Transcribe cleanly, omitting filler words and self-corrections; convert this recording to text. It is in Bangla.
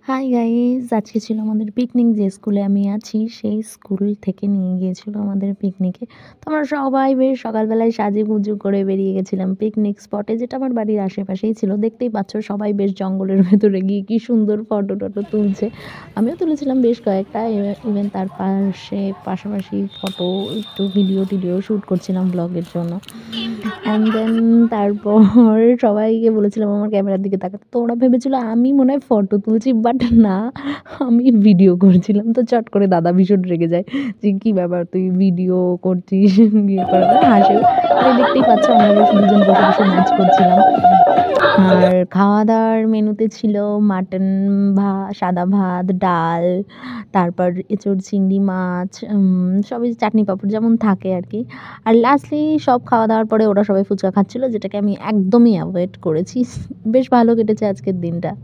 হাই গাইস, আজকে ছিল আমাদের পিকনিক। যে স্কুলে আমি আছি সেই স্কুল থেকে নিয়ে গিয়েছিল আমাদের পিকনিকে। তো আমরা সবাই বেশ সকালবেলায় সাজুগুজু করে বেরিয়ে গেছিলাম পিকনিক স্পটে, যেটা আমার বাড়ির আশেপাশেই ছিল। দেখতেই পাচ্ছ সবাই বেশ জঙ্গলের ভেতরে গিয়ে কি সুন্দর ফটো টটো তুলছে। আমিও তুলেছিলাম বেশ কয়েকটা। ইভেন তার পাশাপাশি ফটো, একটু ভিডিও টিডিও শ্যুট করছিলাম ব্লগের জন্য। অ্যান্ড দেন তারপর সবাইকে বলেছিলাম আমার ক্যামেরার দিকে তাকাতে। তো ওরা ভেবেছিল আমি মনে হয় ফটো তুলছি, বাট না, আমি ভিডিও করছিলাম। তো চট করে দাদা ভীষণ রেগে যায় যে, "কী ব্যাপার, তুই ভিডিও করছিস?" ইয়ে করে করে হাসে। আর এই দেখতেই পাচ্ছ আমরা বেশ দুজন বসে বসে ম্যাচ করছিলাম। আর খাওয়া-দাওয়ার মেনুতে ছিল মাটন, সাদা ভাত, ডাল, তারপর এঁচোড় চিংড়ি মাছ, সবই চাটনি পাঁপড় যেমন থাকে আরকি। আর লাস্টলি সব খাওয়া-দাওয়ার পরে ওরা সবাই ফুচকা খাচ্ছিল, যেটাকে আমি একদমই এভয়েড করেছি। বেশ ভালো কেটেছে আজকের দিনটা।